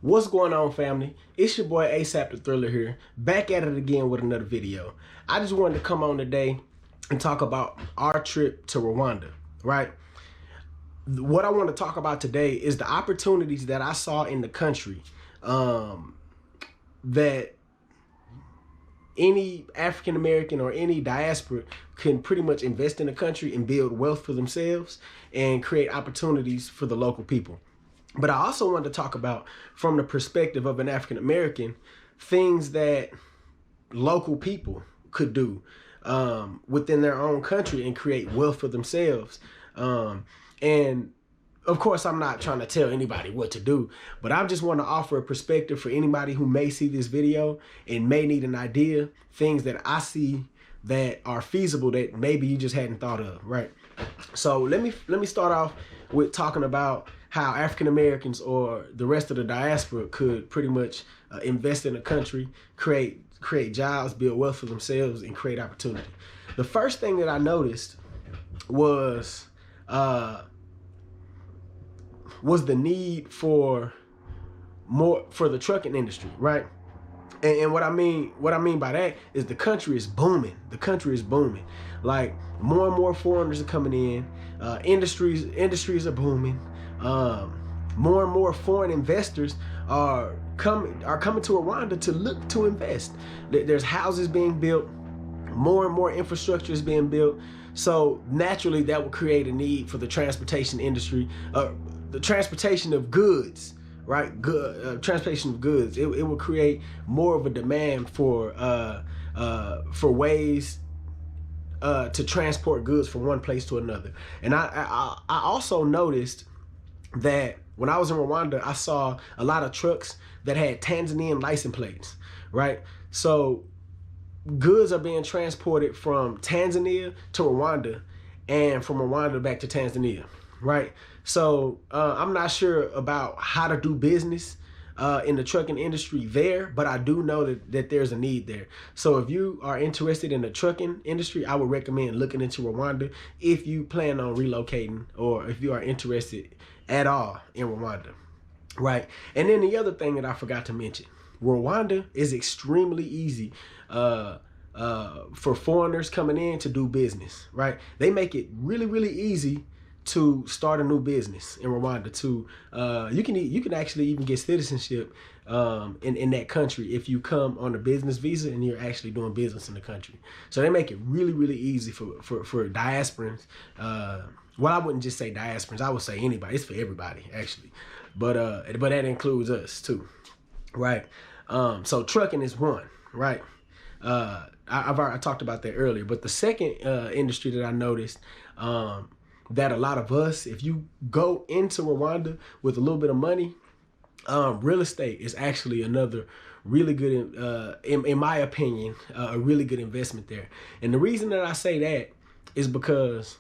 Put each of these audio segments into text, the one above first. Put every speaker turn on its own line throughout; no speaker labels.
What's going on, family? It's your boy ASAP the Thriller here, back at it again with another video. I just wanted to come on today and talk about our trip to Rwanda, right? What I want to talk about today is the opportunities that I saw in the country that any African American or any diaspora can pretty much invest in the country and build wealth for themselves and create opportunities for the local people. But I also wanted to talk about, from the perspective of an African American, things that local people could do within their own country and create wealth for themselves. And of course, I'm not trying to tell anybody what to do, but I just want to offer a perspective for anybody who may see this video and may need an idea, things that I see that are feasible that maybe you just hadn't thought of, right? So let me start off with talking about how African Americans or the rest of the diaspora could pretty much invest in the country, create jobs, build wealth for themselves, and create opportunity. The first thing that I noticed was the need for the trucking industry, right? And what I mean by that is the country is booming. The country is booming. Like, more and more foreigners are coming in. Industries are booming. More and more foreign investors are coming to Rwanda to look to invest. There's houses being built. More and more infrastructure is being built. So naturally, that will create a need for the transportation industry, the transportation of goods. Right, transportation of goods. It will create more of a demand for ways to transport goods from one place to another. And I also noticed that when I was in Rwanda, I saw a lot of trucks that had Tanzanian license plates. Right, so goods are being transported from Tanzania to Rwanda, and from Rwanda back to Tanzania. Right, so I'm not sure about how to do business in the trucking industry there, but I do know that there's a need there. So if you are interested in the trucking industry, I would recommend looking into Rwanda if you plan on relocating, or if you are interested at all in Rwanda, right? And then the other thing that I forgot to mention, Rwanda is extremely easy for foreigners coming in to do business, right? They make it really, really easy to start a new business in Rwanda. You can actually even get citizenship in that country if you come on a business visa and you're actually doing business in the country. So they make it really, really easy for diasporans. Well, I wouldn't just say diasporans, I would say anybody. It's for everybody, actually. But that includes us too, right? So trucking is one, right? I talked about that earlier. But the second industry that I noticed, that a lot of us, if you go into Rwanda with a little bit of money, real estate is actually another really good, in my opinion, a really good investment there. And the reason that I say that is because,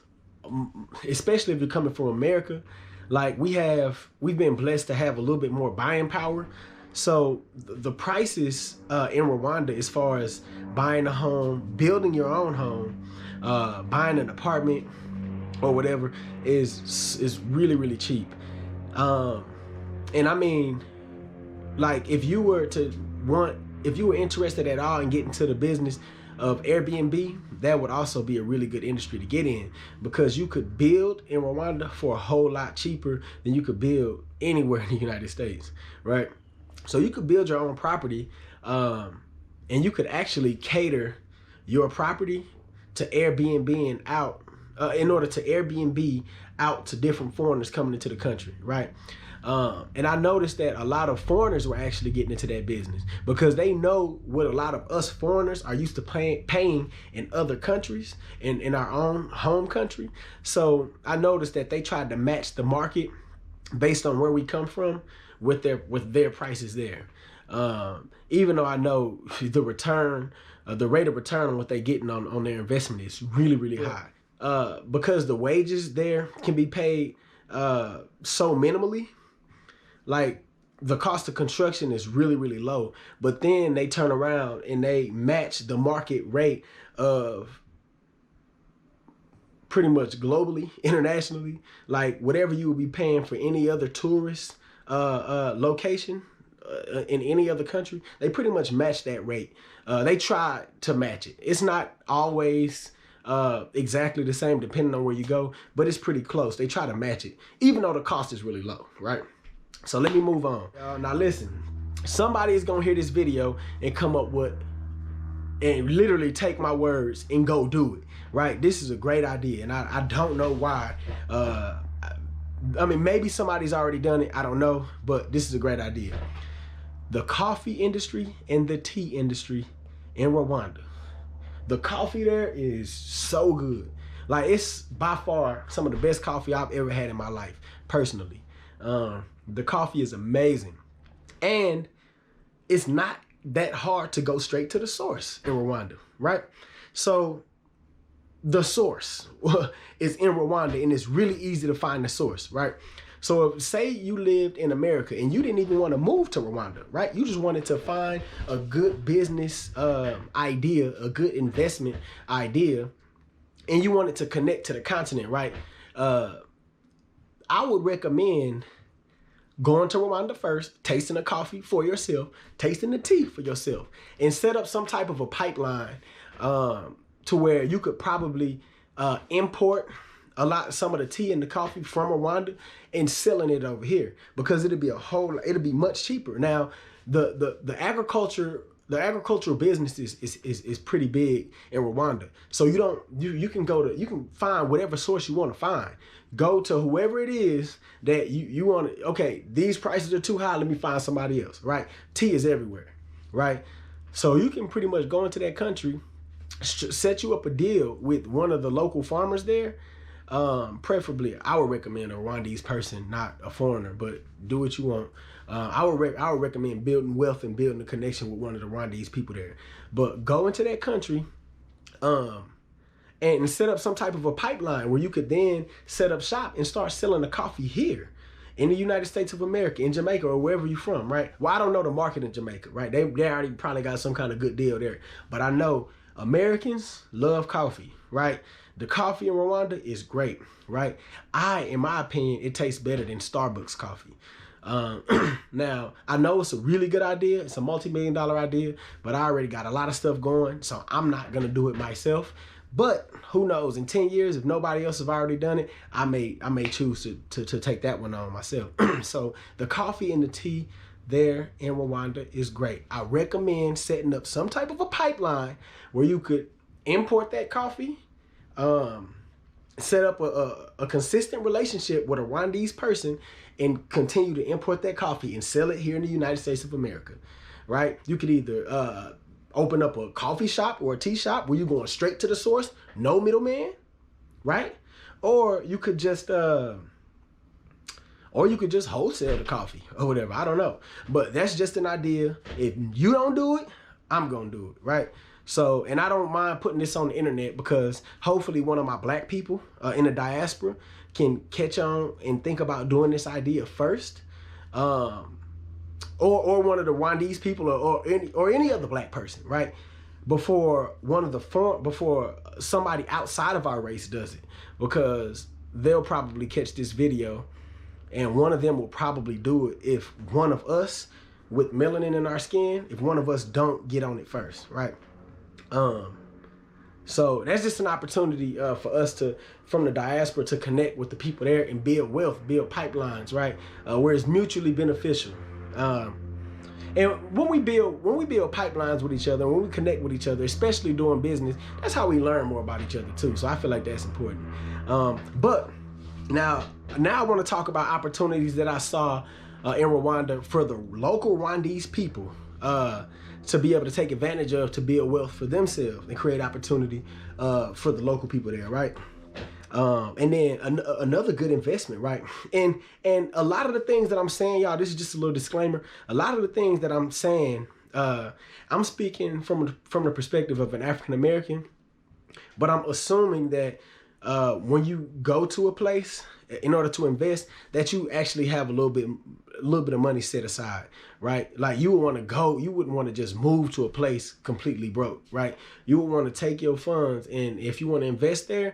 especially if you're coming from America, like we've been blessed to have a little bit more buying power. So the prices in Rwanda, as far as buying a home, building your own home, buying an apartment, or whatever, is really, really cheap. And I mean, like, if you were interested at all in getting into the business of Airbnb, that would also be a really good industry to get in, because you could build in Rwanda for a whole lot cheaper than you could build anywhere in the United States, right? So you could build your own property, and you could actually cater your property to Airbnb and out, in order to Airbnb out to different foreigners coming into the country, right? And I noticed that a lot of foreigners were actually getting into that business because they know what a lot of us foreigners are used to paying in other countries, in our own home country. So I noticed that they tried to match the market based on where we come from with their prices there. Even though I know the return, the rate of return on what they're getting on their investment is really, really high. Because the wages there can be paid so minimally. Like, the cost of construction is really, really low, but then they turn around and they match the market rate of pretty much globally, internationally, like whatever you would be paying for any other tourist location in any other country, they pretty much match that rate. They try to match it. It's not always exactly the same depending on where you go, but it's pretty close. They try to match it, even though the cost is really low, right? So let me move on. Now listen, somebody is gonna hear this video and come up with, and literally take my words and go do it, right? This is a great idea, and I don't know why. I mean, maybe somebody's already done it, I don't know, but this is a great idea. The coffee industry and the tea industry in Rwanda. The coffee there is so good. Like, it's by far some of the best coffee I've ever had in my life, personally. The coffee is amazing. And it's not that hard to go straight to the source in Rwanda, right? So the source is in Rwanda, and it's really easy to find the source, right? So if, say you lived in America and you didn't even want to move to Rwanda, right? You just wanted to find a good business idea, a good investment idea, and you wanted to connect to the continent, right? I would recommend going to Rwanda first, tasting the coffee for yourself, tasting the tea for yourself, and set up some type of a pipeline to where you could probably import some of the tea and the coffee from Rwanda and selling it over here, because it'll be much cheaper. Now, the agricultural business is pretty big in Rwanda. So you can find whatever source you want to find. Go to whoever it is that you want to, okay, these prices are too high, let me find somebody else, right? Tea is everywhere, right? So you can pretty much go into that country, set you up a deal with one of the local farmers there. Preferably, I would recommend a Rwandese person, not a foreigner, but do what you want. I would recommend building wealth and building a connection with one of the Rwandese people there. But go into that country, and set up some type of a pipeline where you could then set up shop and start selling the coffee here in the United States of America, in Jamaica, or wherever you're from, right? Well, I don't know the market in Jamaica, right? They already probably got some kind of good deal there. But I know Americans love coffee, right? The coffee in Rwanda is great, right? In my opinion, it tastes better than Starbucks coffee. Now, I know it's a really good idea. It's a multi-million-dollar idea, but I already got a lot of stuff going, so I'm not going to do it myself. But who knows, in 10 years, if nobody else has already done it, I may choose to take that one on myself. So the coffee and the tea there in Rwanda is great. I recommend setting up some type of a pipeline where you could import that coffee, set up a consistent relationship with a Rwandese person, and continue to import that coffee and sell it here in the United States of America, right? You could either open up a coffee shop or a tea shop where you're going straight to the source, no middleman, right? Or you could just wholesale the coffee or whatever. I don't know. But that's just an idea. If you don't do it, I'm going to do it, right? So, and I don't mind putting this on the internet, because hopefully one of my black people in the diaspora can catch on and think about doing this idea first. Or one of the Rwandese people, or any other black person, right? Before somebody outside of our race does it, because they'll probably catch this video, and one of them will probably do it if one of us with melanin in our skin, if one of us don't get on it first, right? So that's just an opportunity for us from the diaspora, to connect with the people there and build wealth, build pipelines, right? Where it's mutually beneficial. And when we build pipelines with each other, when we connect with each other, especially doing business, that's how we learn more about each other too. So I feel like that's important. But now I want to talk about opportunities that I saw in Rwanda for the local Rwandese people to be able to take advantage of, to build wealth for themselves and create opportunity for the local people there, right? And then another good investment, right? And a lot of the things that I'm saying, y'all, this is just a little disclaimer. A lot of the things that I'm saying, I'm speaking from the perspective of an African American, but I'm assuming that when you go to a place in order to invest, that you actually have a little bit of money set aside, right? Like, you wouldn't want to just move to a place completely broke, right? You would want to take your funds, and if you want to invest there,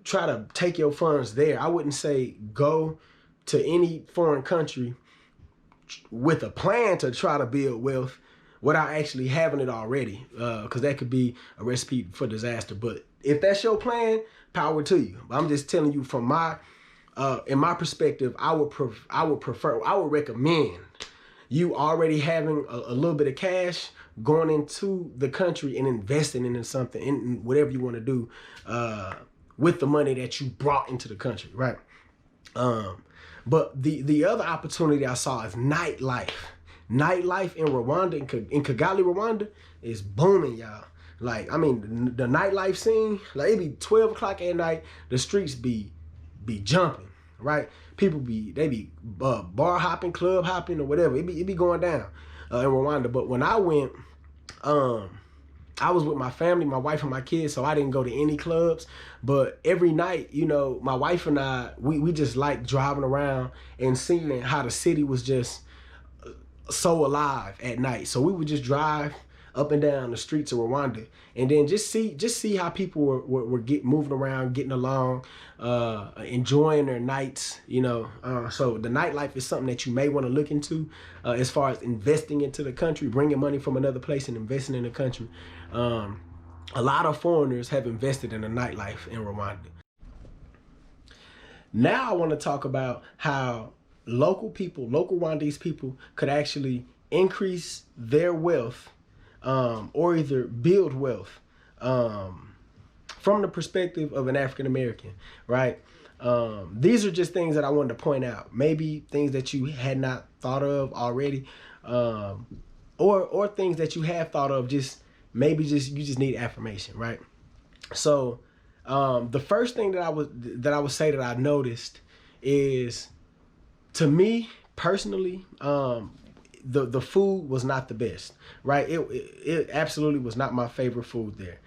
try to take your funds there. I wouldn't say go to any foreign country with a plan to try to build wealth without actually having it already, because that could be a recipe for disaster. But if that's your plan, power to you. I'm just telling you from my, in my perspective, I would recommend you already having a little bit of cash going into the country and investing in something, in whatever you want to do with the money that you brought into the country, right? But the other opportunity I saw is nightlife. Nightlife in Rwanda, in Kigali, Rwanda, is booming, y'all. Like, I mean, the nightlife scene, like, it be 12 o'clock at night, the streets be jumping, right? People be bar hopping, club hopping, or whatever. It be going down in Rwanda. But when I went, I was with my family, my wife and my kids, so I didn't go to any clubs. But every night, you know, my wife and I, we just like driving around and seeing how the city was just so alive at night. So we would just drive up and down the streets of Rwanda, and then just see how people were moving around, getting along, enjoying their nights, you know. So the nightlife is something that you may want to look into as far as investing into the country, bringing money from another place and investing in the country. A lot of foreigners have invested in the nightlife in Rwanda. Now I want to talk about how local people, local Rwandese people, could actually increase their wealth or either build wealth from the perspective of an African American, right? These are just things that I wanted to point out. Maybe things that you had not thought of already, or things that you have thought of, just maybe you just need affirmation, right? So the first thing that I would say that I noticed is, to me personally, the food was not the best, right? It absolutely was not my favorite food there.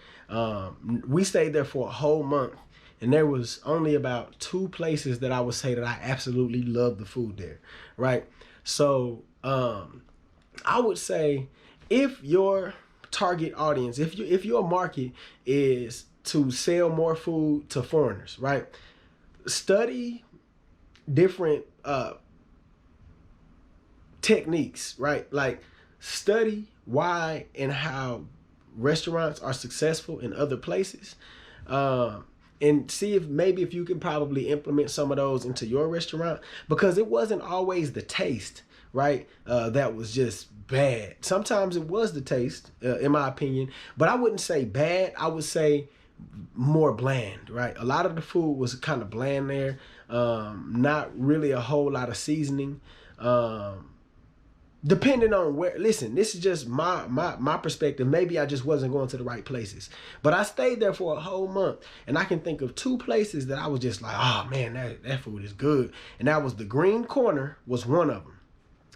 We stayed there for a whole month, and there was only about 2 places that I would say that I absolutely loved the food there, right? So I would say, if your target audience, if your market is to sell more food to foreigners, right? Study different techniques, right? Like, study why and how restaurants are successful in other places, and see if you can probably implement some of those into your restaurant, because it wasn't always the taste, right? That was just bad. Sometimes it was the taste, in my opinion, but I wouldn't say bad. I would say more bland, right? A lot of the food was kind of bland there. Not really a whole lot of seasoning. Depending on where, listen, this is just my perspective. Maybe I just wasn't going to the right places. But I stayed there for a whole month, and I can think of 2 places that I was just like, oh man, that food is good. And that was the Green Corner was one of them.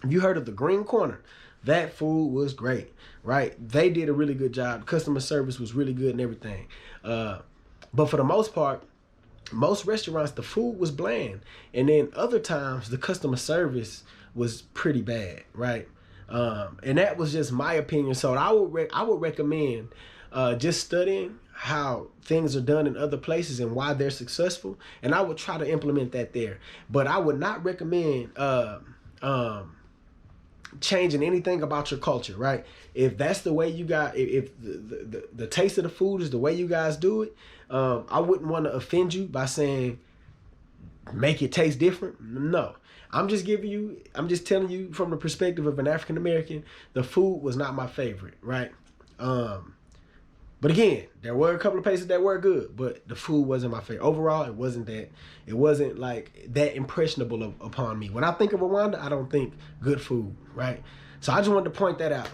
If you heard of the Green Corner, that food was great, right? They did a really good job. Customer service was really good and everything. But for the most part, most restaurants, the food was bland. And then other times, the customer service was pretty bad, right? And that was just my opinion. So I would recommend just studying how things are done in other places and why they're successful, and I would try to implement that there. But I would not recommend changing anything about your culture, right? If that's the way you got, if the taste of the food is the way you guys do it, I wouldn't want to offend you by saying make it taste different. No. I'm just telling you from the perspective of an African American, the food was not my favorite, right? But again, there were a couple of places that were good, but the food wasn't my favorite. Overall, it wasn't like that impressionable upon me. When I think of Rwanda, I don't think good food, right? So I just wanted to point that out.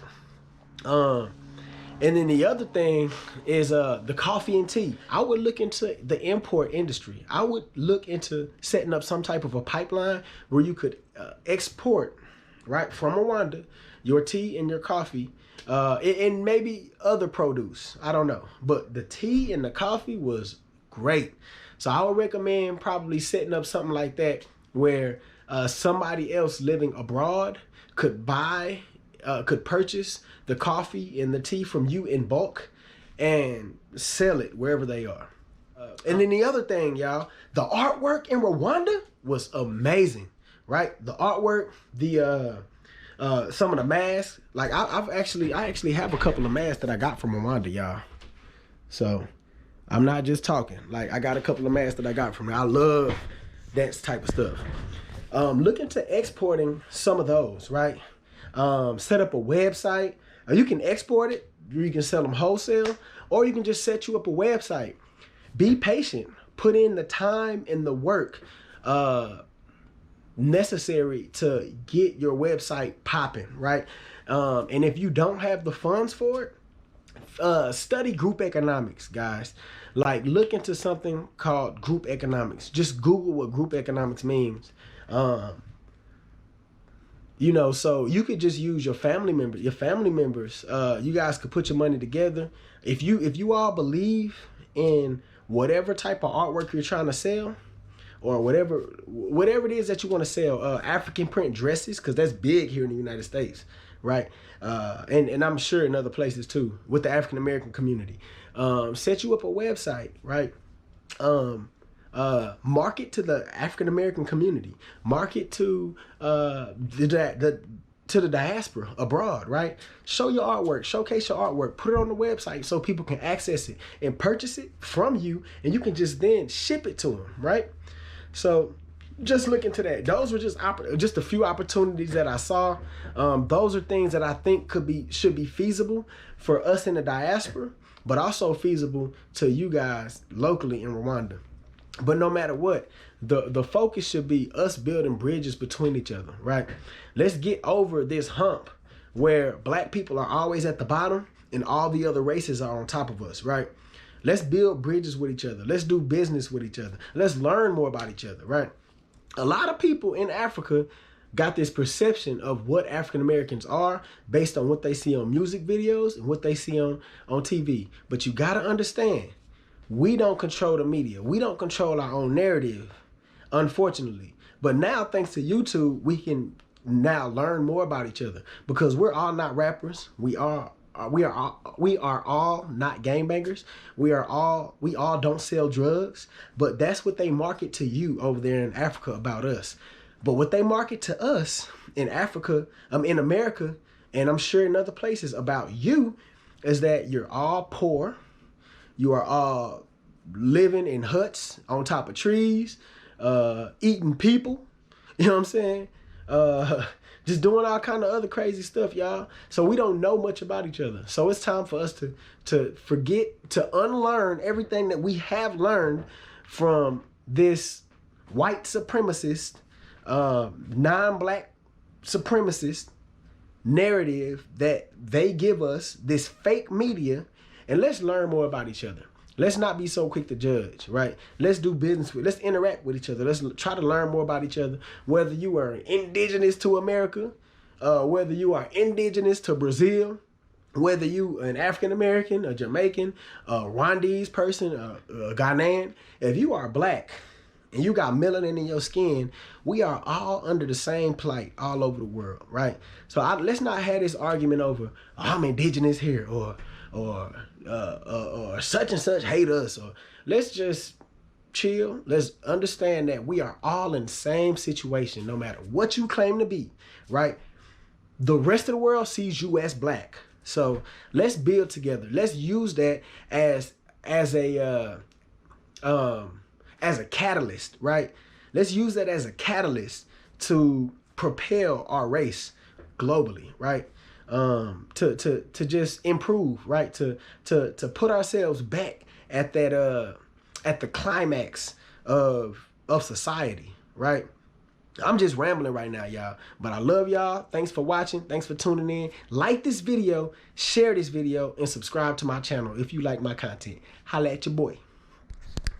And then the other thing is the coffee and tea. I would look into the import industry. I would look into setting up some type of a pipeline where you could export, right, from Rwanda, your tea and your coffee, and maybe other produce. I don't know. But the tea and the coffee was great. So I would recommend probably setting up something like that where somebody else living abroad could purchase the coffee and the tea from you in bulk and sell it wherever they are. And then the other thing, y'all, the artwork in Rwanda was amazing, right? The artwork, some of the masks. Like I actually have a couple of masks that I got from Rwanda, y'all. So I'm not just talking. Like, I got a couple of masks that I got from there. I love that type of stuff. Look into exporting some of those, right? Set up a website. You can export it. You can sell them wholesale, or you can just set you up a website. Be patient. Put in the time and the work necessary to get your website popping, right? And if you don't have the funds for it, study group economics, guys. Like, look into something called group economics. Just Google what group economics means. You know, so you could just use your family members. You guys could put your money together. If you all believe in whatever type of artwork you're trying to sell, or whatever it is that you want to sell, African print dresses, because that's big here in the United States, right? And I'm sure in other places too, with the African American community. Set you up a website, right? Market to the African American community. Market to the diaspora abroad, right? Show your artwork, showcase your artwork, put it on the website so people can access it and purchase it from you, and you can just then ship it to them, right? So just look into that. Those were just a few opportunities that I saw. Those are things that I think should be feasible for us in the diaspora, but also feasible to you guys locally in Rwanda. But no matter what, the focus should be us building bridges between each other, right? Let's get over this hump where black people are always at the bottom and all the other races are on top of us, right? Let's build bridges with each other. Let's do business with each other. Let's learn more about each other, right? A lot of people in Africa got this perception of what African Americans are based on what they see on music videos and what they see on TV. But you got to understand, we don't control the media. We don't control our own narrative, unfortunately. But now, thanks to YouTube, we can now learn more about each other, because we're all not rappers. We are all not gangbangers. We all don't sell drugs, but that's what they market to you over there in Africa about us. But what they market to us in Africa, in America, and I'm sure in other places about you, is that you're all poor. You are all living in huts on top of trees, eating people. You know what I'm saying? Just doing all kind of other crazy stuff, y'all. So we don't know much about each other. So it's time for us to forget, to unlearn everything that we have learned from this white supremacist, non-black supremacist narrative that they give us, this fake media, and let's learn more about each other. Let's not be so quick to judge, right? Let's do business let's interact with each other. Let's try to learn more about each other. Whether you are indigenous to America, whether you are indigenous to Brazil, whether you an African American, a Jamaican, a Rwandese person, a Ghanaian, if you are black and you got melanin in your skin, we are all under the same plight all over the world, right? So let's not have this argument over, oh, I'm indigenous here, or such and such hate us, or let's just chill. Let's understand that we are all in the same situation, no matter what you claim to be, right? The rest of the world sees you as black. So let's build together. Let's use that as a catalyst, right? Let's use that as a catalyst to propel our race globally, right? To just improve, right? To put ourselves back at that at the climax of society, right? I'm just rambling right now, y'all, but I love y'all. Thanks for watching. Thanks for tuning in. Like this video, share this video, and subscribe to my channel if you like my content. Holla at your boy.